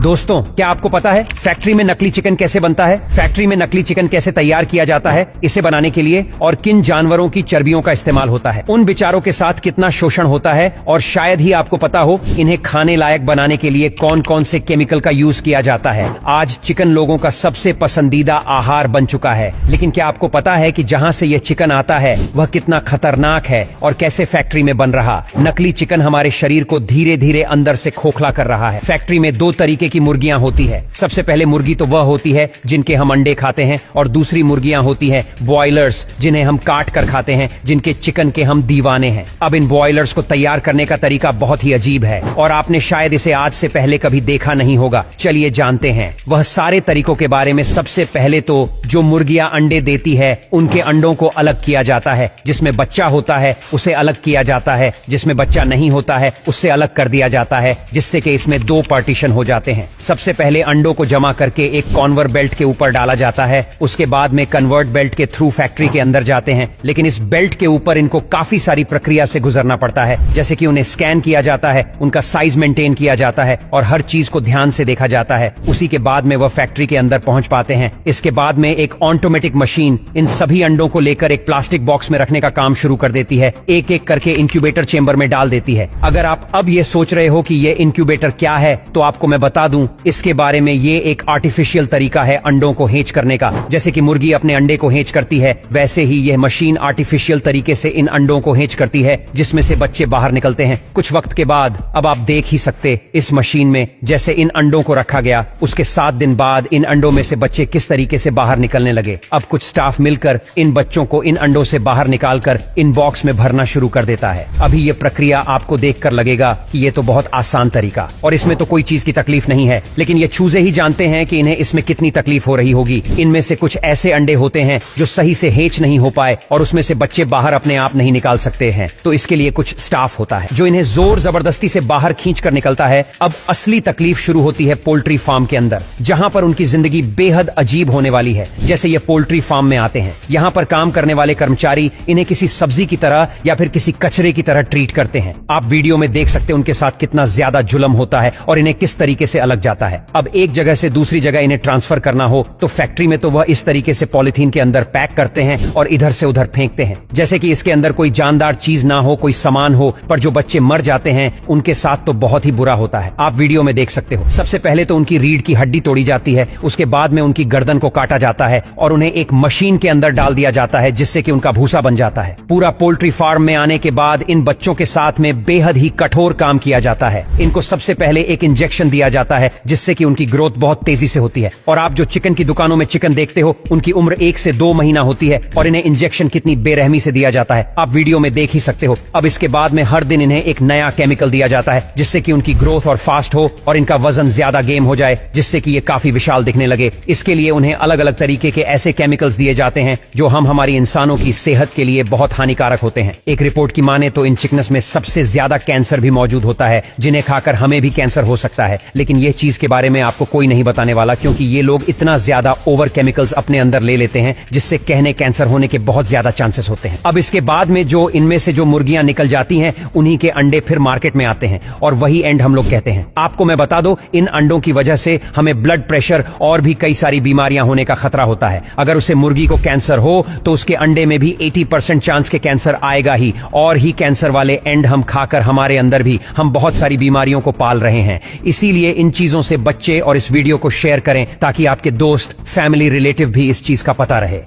दोस्तों, क्या आपको पता है फैक्ट्री में नकली चिकन कैसे बनता है? फैक्ट्री में नकली चिकन कैसे तैयार किया जाता है, इसे बनाने के लिए और किन जानवरों की चर्बियों का इस्तेमाल होता है, उन बेचारों के साथ कितना शोषण होता है, और शायद ही आपको पता हो इन्हें खाने लायक बनाने के लिए कौन कौन से केमिकल का यूज किया जाता है। आज चिकन लोगों का सबसे पसंदीदा आहार बन चुका है, लेकिन क्या आपको पता है कि जहां से ये चिकन आता है वह कितना खतरनाक है और कैसे फैक्ट्री में बन रहा? नकली चिकन हमारे शरीर को धीरे धीरे अंदर से खोखला कर रहा है। फैक्ट्री में दो तरीके की मुर्गियां होती है। सबसे पहले मुर्गी तो वह होती है जिनके हम अंडे खाते हैं, और दूसरी मुर्गियां होती हैं बॉयलर्स, जिन्हें हम काट कर खाते हैं, जिनके चिकन के हम दीवाने हैं। अब इन बॉयलर्स को तैयार करने का तरीका बहुत ही अजीब है और आपने शायद इसे आज से पहले कभी देखा नहीं होगा। चलिए जानते हैं वह सारे तरीकों के बारे में। सबसे पहले तो जो मुर्गियां अंडे देती है उनके अंडों को अलग किया जाता है। जिसमें बच्चा होता है उसे अलग किया जाता है, जिसमें बच्चा नहीं होता है उससे अलग कर दिया जाता है, जिससे कि इसमें दो पार्टीशन हो जाते हैं। सबसे पहले अंडों को जमा करके एक कॉन्वर बेल्ट के ऊपर डाला जाता है। उसके बाद में कन्वर्ट बेल्ट के थ्रू फैक्ट्री के अंदर जाते हैं, लेकिन इस बेल्ट के ऊपर इनको काफी सारी प्रक्रिया से गुजरना पड़ता है। जैसे कि उन्हें स्कैन किया जाता है, उनका साइज मेंटेन किया जाता है और हर चीज को ध्यान से देखा जाता है। उसी के बाद में वह फैक्ट्री के अंदर पहुंच पाते हैं। इसके बाद में एक ऑटोमेटिक मशीन इन सभी अंडों को लेकर एक प्लास्टिक बॉक्स में रखने का काम शुरू कर देती है। एक एक करके इंक्यूबेटर चेंबर में डाल देती है। अगर आप अब ये सोच रहे हो कि ये इंक्यूबेटर क्या है, तो आपको मैं बता दूं इसके बारे में। ये एक आर्टिफिशियल तरीका है अंडों को हेंच करने का। जैसे कि मुर्गी अपने अंडे को हेंच करती है, वैसे ही यह मशीन आर्टिफिशियल तरीके से इन अंडों को हेंच करती है, जिसमें से बच्चे बाहर निकलते हैं। कुछ वक्त के बाद अब आप देख ही सकते इस मशीन में जैसे इन अंडों को रखा गया, उसके 7 दिन बाद इन अंडों में से बच्चे किस तरीके से बाहर निकलने लगे। अब कुछ स्टाफ मिलकर इन बच्चों को इन अंडों से बाहर निकालकर इन बॉक्स में भरना शुरू कर देता है। अभी ये प्रक्रिया आपको देखकर लगेगा कि ये तो बहुत आसान तरीका और इसमें तो कोई चीज की तकलीफ नहीं है, लेकिन ये चूजे ही जानते हैं कि इन्हें इसमें कितनी तकलीफ हो रही होगी। इनमें से कुछ ऐसे अंडे होते हैं जो सही से हेंच नहीं हो पाए और उसमें से बच्चे बाहर अपने आप नहीं निकाल सकते हैं, तो इसके लिए कुछ स्टाफ होता है जो इन्हें जोर जबरदस्ती से बाहर खींच कर निकलता है। अब असली तकलीफ शुरू होती है पोल्ट्री फार्म के अंदर, जहां पर उनकी जिंदगी बेहद अजीब होने वाली है। जैसे ये पोल्ट्री फार्म में आते हैं, यहाँ पर काम करने वाले कर्मचारी इन्हें किसी सब्जी की तरह या फिर किसी कचरे की तरह ट्रीट करते हैं। आप वीडियो में देख सकते हैं उनके साथ कितना ज्यादा जुल्म होता है और इन्हें किस तरीके से अलग जाता है। अब एक जगह से दूसरी जगह इन्हें ट्रांसफर करना हो तो फैक्ट्री में तो वह इस तरीके से पॉलिथीन के अंदर पैक करते हैं और इधर से उधर फेंकते हैं, जैसे कि इसके अंदर कोई जानदार चीज ना हो, कोई सामान हो, पर जो बच्चे मर जाते हैं उनके साथ तो बहुत ही बुरा होता है। आप वीडियो में देख सकते हो। सबसे पहले तो उनकी रीढ़ की हड्डी तोड़ी जाती है, उसके बाद में उनकी गर्दन को काटा जाता है और उन्हें एक मशीन के अंदर डाल दिया जाता है, जिससे कि उनका भूसा बन जाता है। पूरा पोल्ट्री फार्म में आने के बाद इन बच्चों के साथ में बेहद ही कठोर काम किया जाता है। इनको सबसे पहले एक इंजेक्शन दिया जाता है, जिससे कि उनकी ग्रोथ बहुत तेजी से होती है। और आप जो चिकन की दुकानों में चिकन देखते हो, उनकी उम्र 1 से 2 महीना होती है और इन्हें इंजेक्शन कितनी बेरहमी से दिया जाता है आप वीडियो में देख ही सकते हो। अब इसके बाद में हर दिन इन्हें एक नया केमिकल दिया जाता है, जिससे कि उनकी ग्रोथ और फास्ट हो और इनका वजन ज्यादा गेन हो जाए, जिससे कि ये काफी विशाल दिखने लगे। इसके लिए उन्हें अलग अलग तरीके के ऐसे केमिकल्स दिए जाते हैं जो हमारी इंसानों की सेहत के लिए बहुत हानिकारक होते हैं। एक रिपोर्ट की माने तो इन चिकन्स में सबसे ज्यादा कैंसर भी मौजूद होता है, जिन्हें खाकर हमें भी कैंसर हो सकता है। लेकिन यह चीज के बारे में आपको कोई नहीं बताने वाला, क्योंकि ये लोग इतना ज्यादा ओवर केमिकल्स अपने अंदर ले लेते हैं, जिससे कहने कैंसर होने के बहुत ज्यादा चांसेस होते हैं। अब इसके बाद में जो इनमें से जो मुर्गियां निकल जाती हैं, उन्हीं के अंडे फिर मार्केट में आते हैं और वही एंड हम लोग कहते हैं। आपको मैं बता दूं, इन अंडों की वजह से हमें ब्लड प्रेशर और भी कई सारी बीमारियां होने का खतरा होता है। अगर उसे मुर्गी को कैंसर हो तो उसके अंडे में भी 80% चांस के कैंसर आएगा ही, और ही कैंसर वाले एंड हम खाकर हमारे अंदर भी हम बहुत सारी बीमारियों को पाल रहे हैं। इसीलिए इन चीजों से बच्चे और इस वीडियो को शेयर करें, ताकि आपके दोस्त, फैमिली, रिलेटिव भी इस चीज का पता रहे।